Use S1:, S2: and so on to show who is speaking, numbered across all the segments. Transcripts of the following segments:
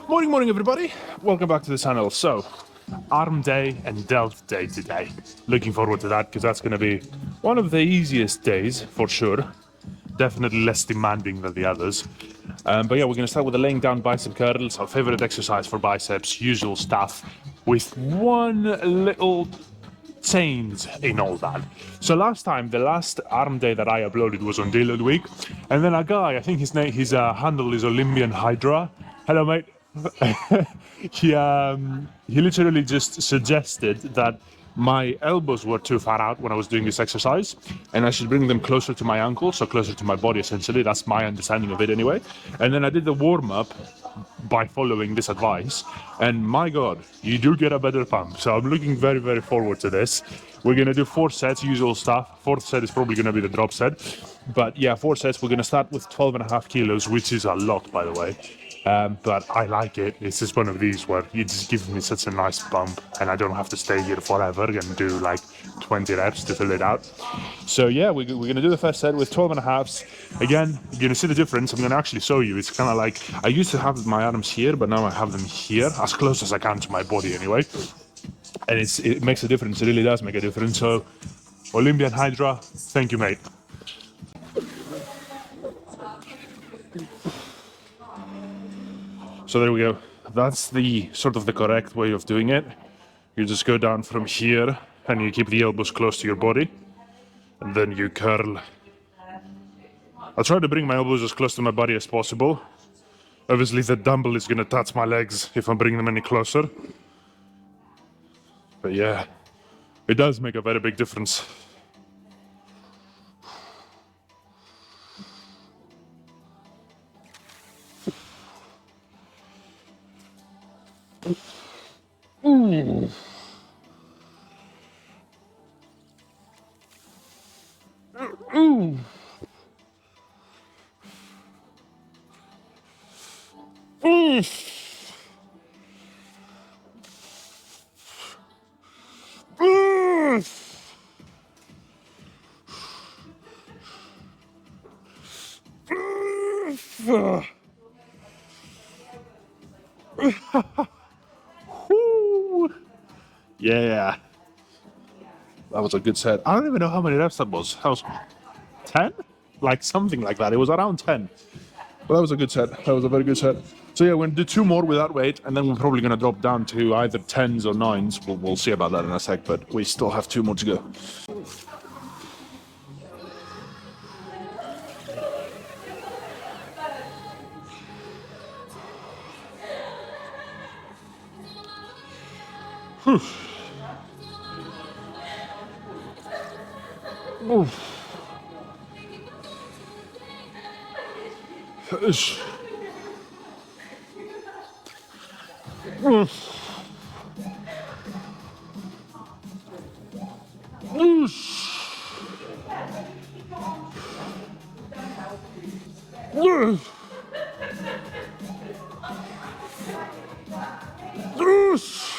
S1: Morning everybody, welcome back to the channel. So, arm day and delt day today. Looking forward to that because that's going to be one of the easiest days for sure. Definitely less demanding than the others. But yeah, we're going to start with the laying down bicep curls, our favorite exercise for biceps, usual stuff, with one little change in all that. So last time, the last arm day that I uploaded was on deload week, and then a guy, I think his handle is Olympian Hydra. Hello, mate. he literally just suggested that my elbows were too far out when I was doing this exercise, and I should bring them closer to my ankle, so closer to my body essentially. That's my understanding of it anyway. And then I did the warm-up by following this advice, and my god, you do get a better pump. So I'm looking very forward to this. We're gonna do 4 sets, usual stuff. 4th set is probably gonna be the drop set, but yeah, 4 sets. We're gonna start with 12.5 kilos, which is a lot, by the way. But I like it. It's just one of these where it just gives me such a nice bump, and I don't have to stay here forever and do like 20 reps to fill it out. So yeah, we're gonna do the first set with 12.5s. Again, you're gonna see the difference. I'm gonna actually show you. It's kind of like, I used to have my arms here, but now I have them here, as close as I can to my body anyway. And it makes a difference. It really does make a difference. So, Olympian Hydra, thank you, mate. So there we go. That's the sort of the correct way of doing it. You just go down from here and you keep the elbows close to your body, and then you curl. I try to bring my elbows as close to my body as possible. Obviously the dumbbell is gonna touch my legs if I bring them any closer. But yeah, it does make a very big difference. Ooh. Ooh. Yeah, that was a good set. I don't even know how many reps that was. That was 10? Like something like that. It was around 10. But that was a good set. That was a very good set. So yeah, we're gonna do 2 more with that weight, and then we're probably gonna drop down to either 10s or 9s. We'll see about that in a sec, but we still have 2 more to go. Whew. Oof. Oof.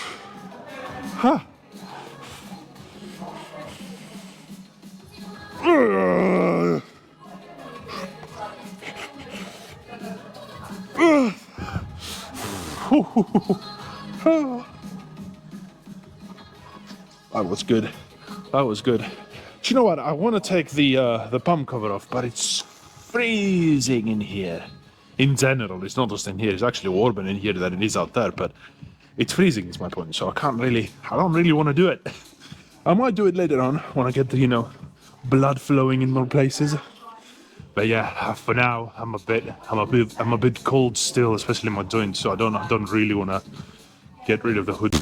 S1: Ha. That was good. That was good. Do you know what? I want to take the pump cover off, but it's freezing in here. In general, it's not just in here. It's actually warmer in here than it is out there, but it's freezing is my point. So I don't really want to do it. I might do it later on when I get the, blood flowing in more places. But yeah, for now, I'm a bit cold still, especially in my joints. So I don't really want to get rid of the hood.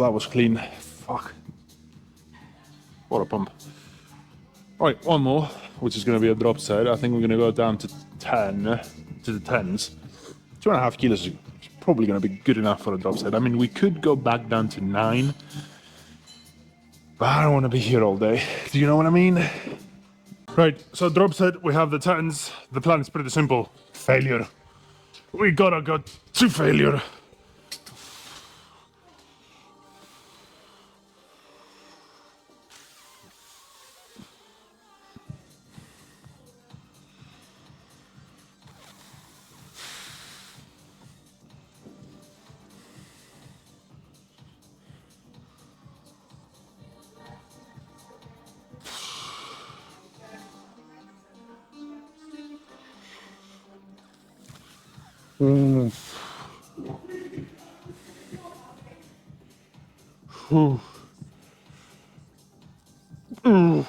S1: that was clean. Fuck. What a pump. Right, one more, which is going to be a drop set. I think we're going to go down to 10, to the 10s. 2.5 kilos is probably going to be good enough for a drop set. I mean, we could go back down to 9, but I don't want to be here all day. Do you know what I mean? Right, so drop set, we have the 10s. The plan is pretty simple. Failure. We gotta go to failure. Ooh. Ooh. Ooh.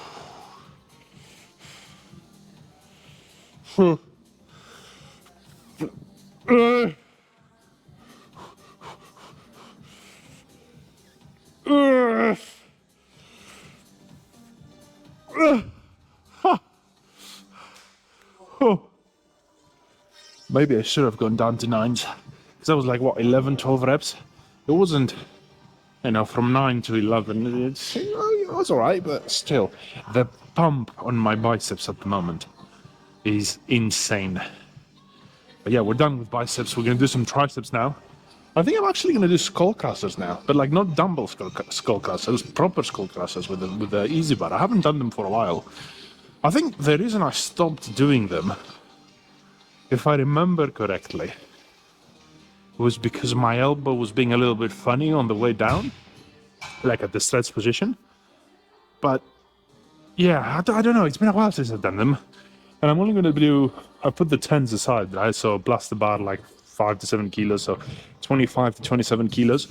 S1: Ooh. Maybe I should have gone down to 9s, because that was like, what, 11, 12 reps? It wasn't, you know, from 9 to 11, it was alright, but still, the pump on my biceps at the moment is insane. But yeah, we're done with biceps, we're gonna do some triceps now. I think I'm actually gonna do skull crushers now, but like not dumbbell skull crushers, proper skull crushers with the easy bar. I haven't done them for a while. I think the reason I stopped doing them, if I remember correctly, was because my elbow was being a little bit funny on the way down, like at the stretch position. But yeah, I don't know, it's been a while since I've done them. And I'm only going to do, I put the 10s aside, right? So blast the bar like 5 to 7 kilos, so 25 to 27 kilos.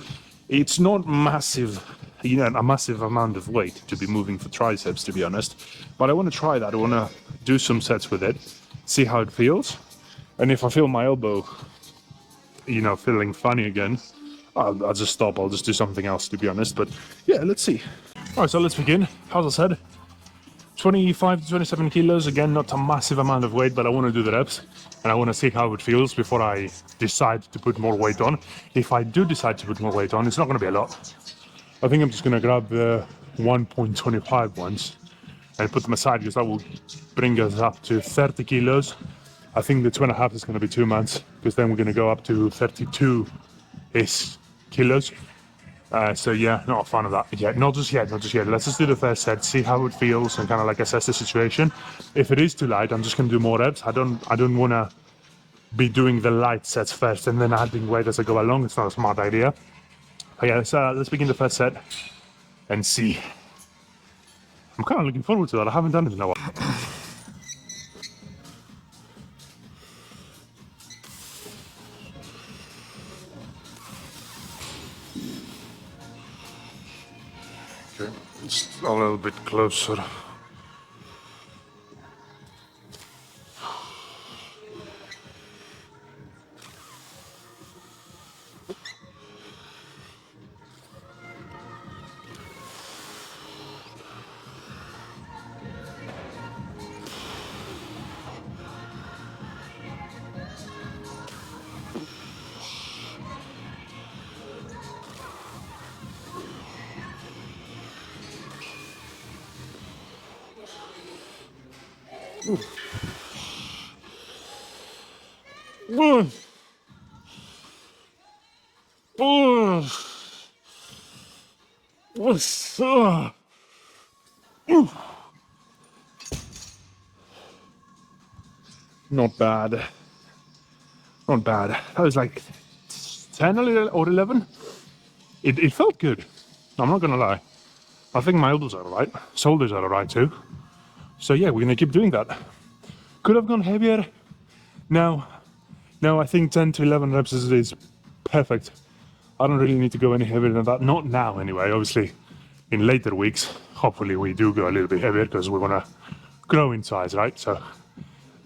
S1: It's not massive, you know, a massive amount of weight to be moving for triceps, to be honest. But I want to try that. I want to do some sets with it, see how it feels. And if I feel my elbow, you know, feeling funny again, I'll just stop. I'll just do something else, to be honest. But yeah, let's see. All right, so let's begin. As I said, 25 to 27 kilos, again, not a massive amount of weight, but I want to do the reps and I want to see how it feels before I decide to put more weight on. If I do decide to put more weight on, it's not going to be a lot. I think I'm just going to grab the 1.25 ones and put them aside, because that will bring us up to 30 kilos. I think the 2.5 is going to be too much, because then we're going to go up to 32-ish kilos. So yeah, not a fan of that yet. Not just yet. Let's just do the first set, see how it feels, and kind of like assess the situation. If it is too light, I'm just gonna do more reps. I don't wanna be doing the light sets first and then adding weight as I go along. It's not a smart idea. But yeah, let's begin the first set and see. I'm kind of looking forward to that. I haven't done it in a while. Okay, just a little bit closer. Not bad. Not bad. That was like 10 or 11. It felt good. I'm not gonna lie. I think my elbows are alright. Shoulders are alright too. So yeah, we're gonna keep doing that. Could have gone heavier. No, I think 10 to 11 reps is perfect. I don't really need to go any heavier than that. Not now anyway. Obviously, in later weeks, hopefully we do go a little bit heavier because we want to grow in size, right? So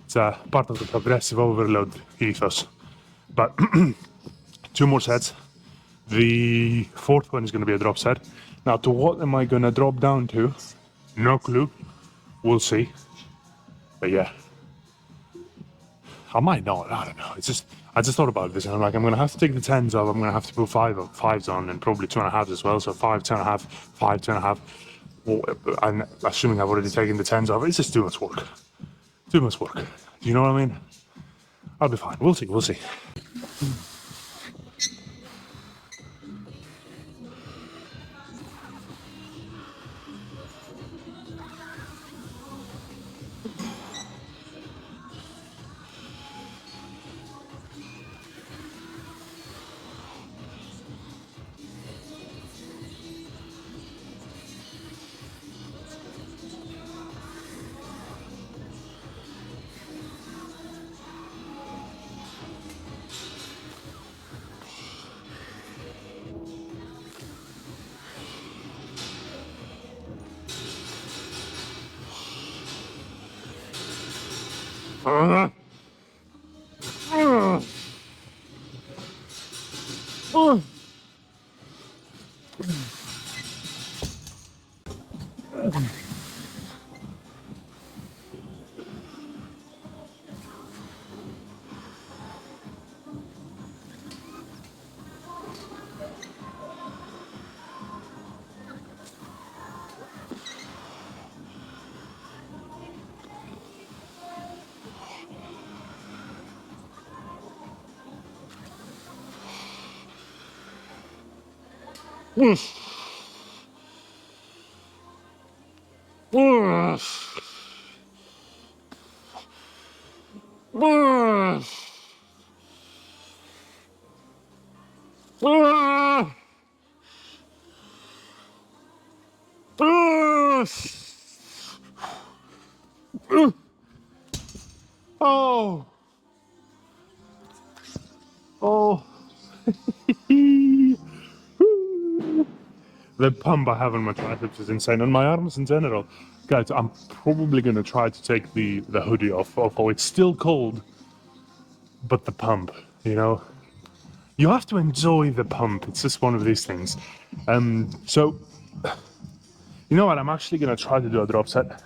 S1: it's part of the progressive overload ethos. But 2 more sets, The fourth one is going to be a drop set. Now, to what am I going to drop down to? No clue. We'll see. But yeah, I might not. I don't know. It's just I just thought about this, and I'm like, I'm going to have to take the 10s off. I'm going to have to put fives on, and probably 2.5s as well. So 5, 2.5, 5, 2.5. And assuming I've already taken the 10s off, it's just too much work. Too much work. Do you know what I mean? I'll be fine. We'll see. We'll see. Oh, oh. The pump I have on my triceps is insane, on my arms in general. Guys, I'm probably going to try to take the hoodie off. Oh, it's still cold, but the pump, you know? You have to enjoy the pump. It's just one of these things. So, you know what? I'm actually going to try to do a drop set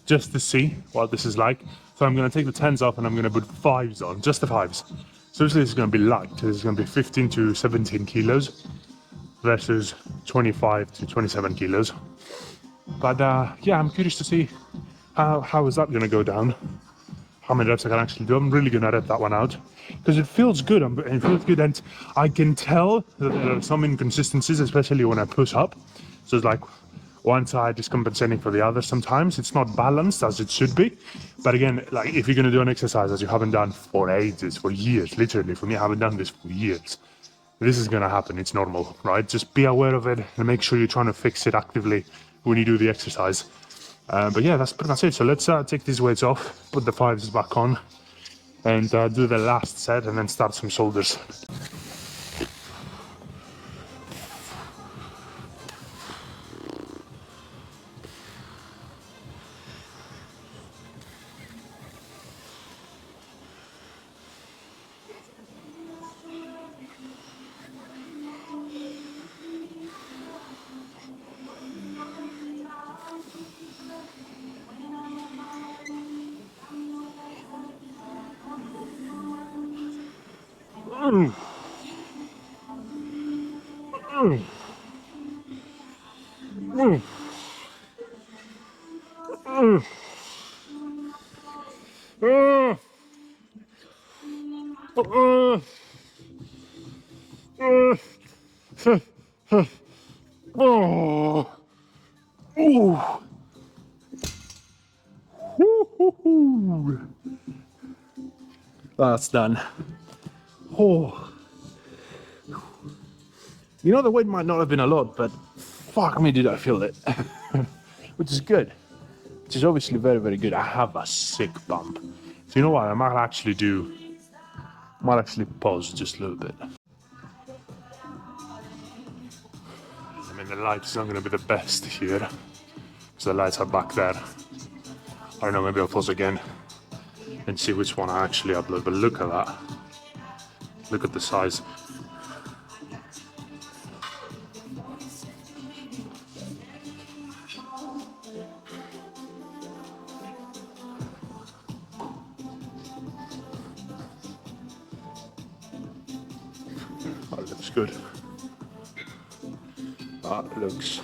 S1: just to see what this is like. So I'm going to take the 10s off and I'm going to put 5s on, just the 5s. So this is going to be light. This is going to be 15 to 17 kilos versus 25 to 27 kilos. But yeah, I'm curious to see how is that going to go down. How many reps I can actually do. I'm really going to rep that one out because it feels good. It feels good, and I can tell that there are some inconsistencies, especially when I push up. So it's like one side is compensating for the other. Sometimes it's not balanced as it should be. But again, like if you're going to do an exercise that you haven't done for ages, for years, literally, for me, I haven't done this for years. This is going to happen. It's normal, right? Just be aware of it and make sure you're trying to fix it actively when you do the exercise. But yeah, that's pretty much it. So let's take these weights off, put the 5s back on, and do the last set, and then start some shoulders. That's done. Oh. You know, the weight might not have been a lot, but fuck me, did I feel it. Which is good. Which is obviously very, very good. I have a sick bump. So you know what, I might actually pause just a little bit. I mean, the light is not going to be the best here, because the lights are back there. I don't know, maybe I'll pause again and see which one I actually upload, but look at that. Look at the size. looks good. That looks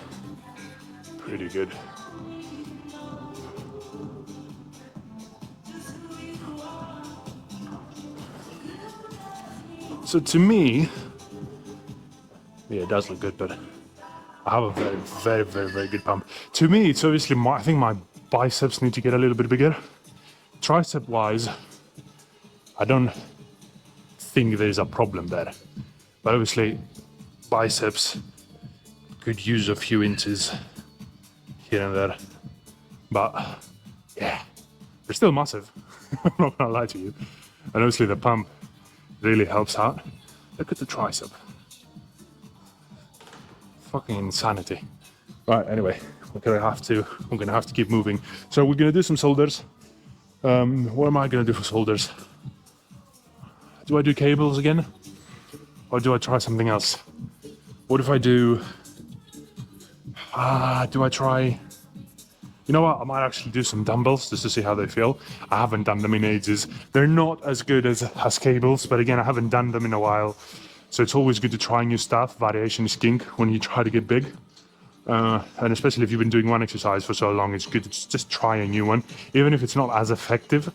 S1: pretty good. So to me, yeah, it does look good, but I have a very good pump. To me, it's obviously I think my biceps need to get a little bit bigger. Tricep wise, I don't think there's a problem there. But obviously, biceps could use a few inches here and there. But yeah, they're still massive. I'm not gonna lie to you. And obviously the pump really helps out. Look at the tricep. Fucking insanity. Right, anyway, I'm gonna have to keep moving. So we're gonna do some shoulders. What am I gonna do for shoulders? Do I do cables again? Or do I try something else? What if I do... do I try... You know what, I might actually do some dumbbells just to see how they feel. I haven't done them in ages. They're not as good as cables, but again, I haven't done them in a while. So it's always good to try new stuff. Variation is king when you try to get big. And especially if you've been doing one exercise for so long, it's good to just try a new one. Even if it's not as effective,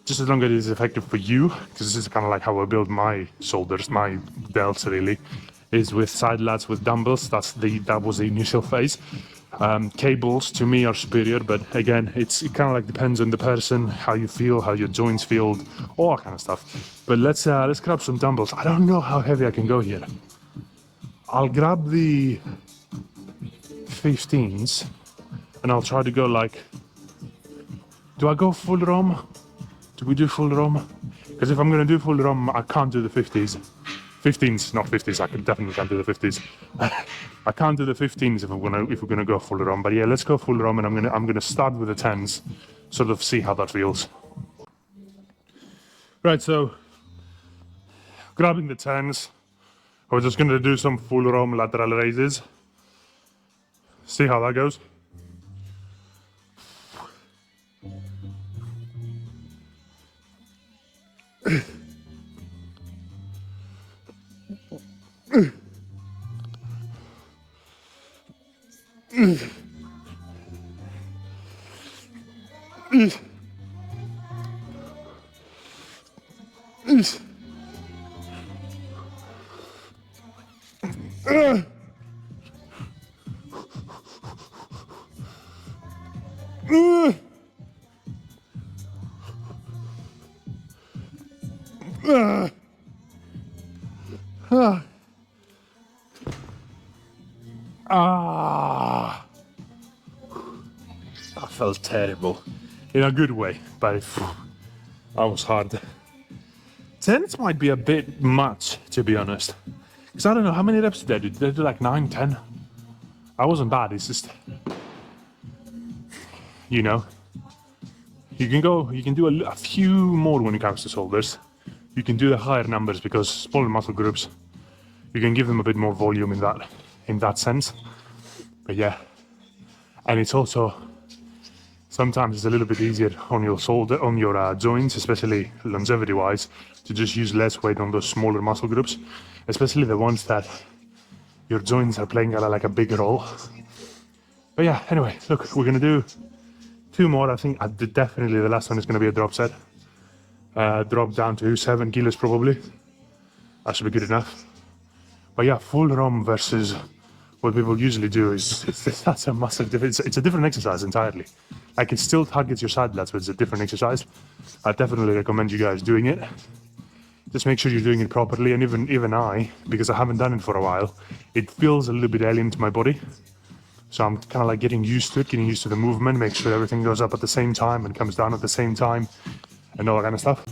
S1: just as long as it is effective for you, because this is kind of like how I build my shoulders, my delts really, is with side lats with dumbbells. That was the initial phase. Cables to me are superior, but again, it kind of like depends on the person, how you feel, how your joints feel, all that kind of stuff. But let's grab some dumbbells. I don't know how heavy I can go here. I'll grab the 15s and I'll try to go like, do I go full ROM? Do we do full ROM? Because if I'm going to do full ROM, I can't do the 50s. 15s, not 50s, I definitely can't do the 50s. I can't do the 15s if we're gonna go full ROM. But yeah, let's go full ROM, and I'm gonna start with the 10s, sort of see how that feels. Right, so grabbing the 10s, we're just gonna do some full ROM lateral raises. See how that goes. That felt terrible. In a good way, but that was hard. 10s might be a bit much, to be honest. Because I don't know, how many reps did they do? Did they do like 9, 10? I wasn't bad, it's just... You know. You can do a few more when it comes to shoulders. You can do the higher numbers because smaller muscle groups, you can give them a bit more volume in that sense. But yeah. And it's also... Sometimes it's a little bit easier on your shoulder, on your joints, especially longevity-wise, to just use less weight on those smaller muscle groups, especially the ones that your joints are playing like a big role. But yeah, anyway, look, we're gonna do 2 more. I think definitely the last one is gonna be a drop set. Drop down to 7 kilos probably. That should be good enough. But yeah, full ROM versus what people usually do that's a massive difference. It's a different exercise entirely. Like, it still targets your side lats, but it's a different exercise. I definitely recommend you guys doing it. Just make sure you're doing it properly, and even I, because I haven't done it for a while, it feels a little bit alien to my body. So I'm kind of like getting used to it, getting used to the movement, make sure everything goes up at the same time and comes down at the same time, and all that kind of stuff.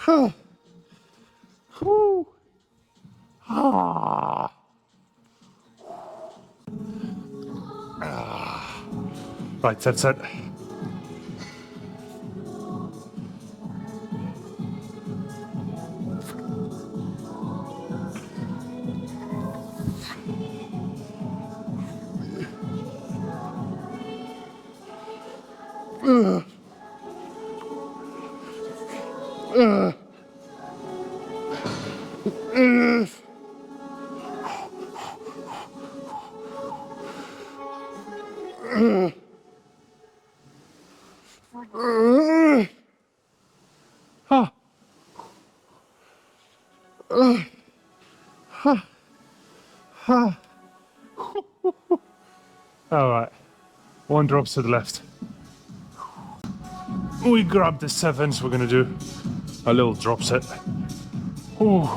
S1: Whew. Ah. Right, that's it. Ah. All right, one drops to the left. We grab the sevens, we're gonna do a little drop set. Ooh.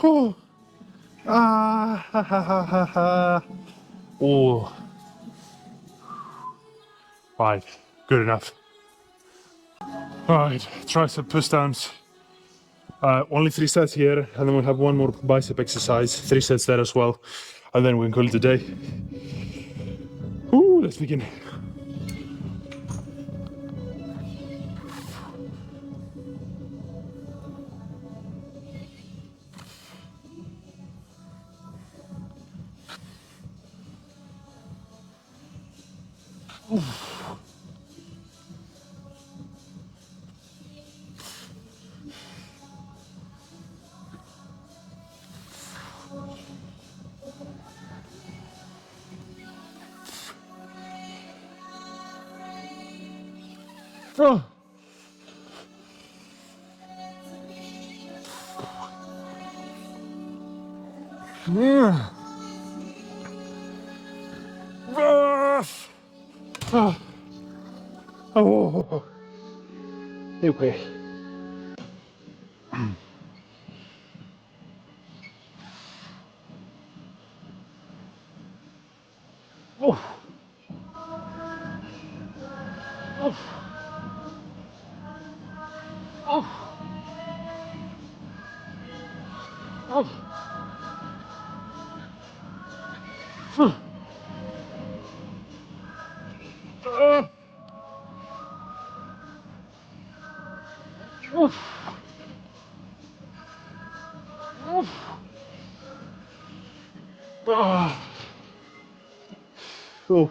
S1: Oh. Ah, ha, ha, ha, ha, ha. Oh. Right, good enough. Right, tricep push downs. Only 3 sets here, and then we'll have one more bicep exercise, 3 sets there as well, and then we can call it a day. Ooh, let's begin. Oh. Yeah. Ah. Oh. Okay. Oh. Oh. Oh. Oh. Oh. Oh.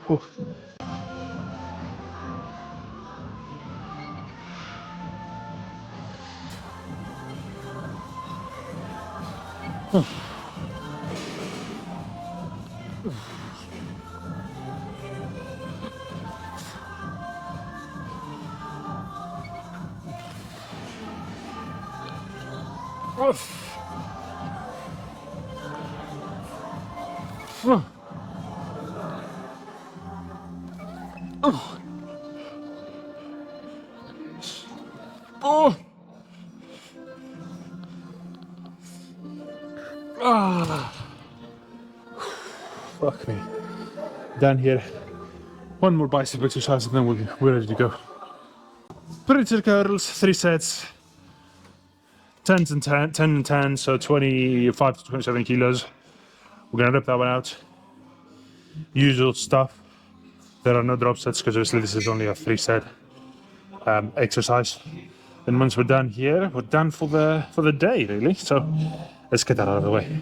S1: Oh. Oh. Oh. Ah. Fuck me. Down here. One more bicep exercise and then we're ready to go. Pretzel curls, 3 sets. 10s and 10 and 10, so 25 to 27 kilos. We're gonna rip that one out. Usual stuff. There are no drop sets because obviously this is only a 3 set exercise. And once we're done here, we're done for the day really. So let's get that out of the way.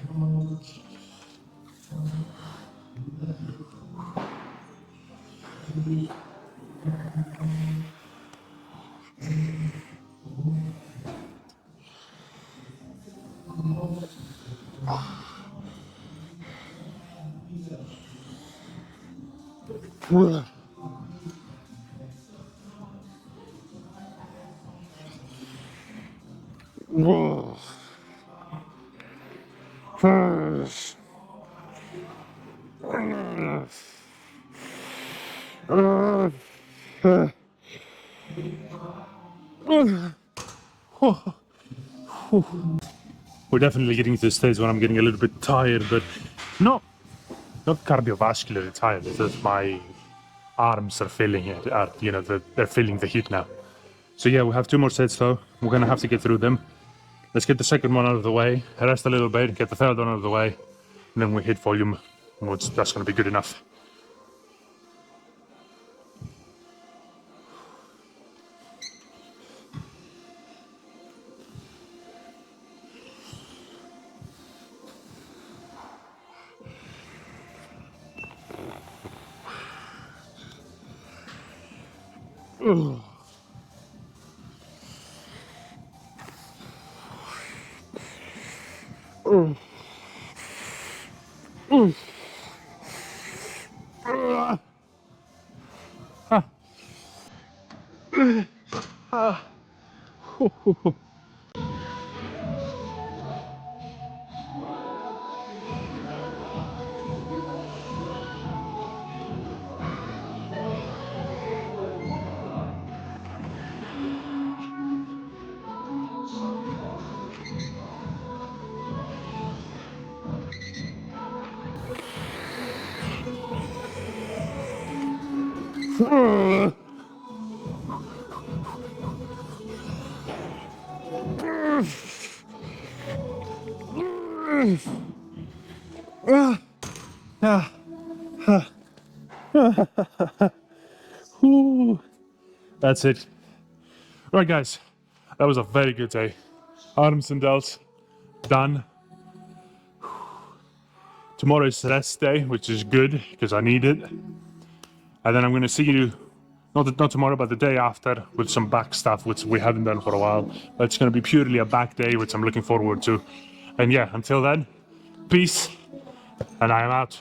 S1: We're definitely getting to the stage where I'm getting a little bit tired, but not cardiovascularly tired. It's just my arms are feeling it. They're feeling the heat now. So yeah, we have 2 more sets though. We're gonna have to get through them. Let's get the second one out of the way, rest a little bit, get the third one out of the way, and then we hit volume. That's gonna be good enough. That's it. Right, guys, that was a very good day. Arms and delts done. Tomorrow is rest day, which is good because I need it. And then I'm going to see you, not tomorrow, but the day after with some back stuff, which we haven't done for a while. But it's going to be purely a back day, which I'm looking forward to. And yeah, until then, peace, and I am out.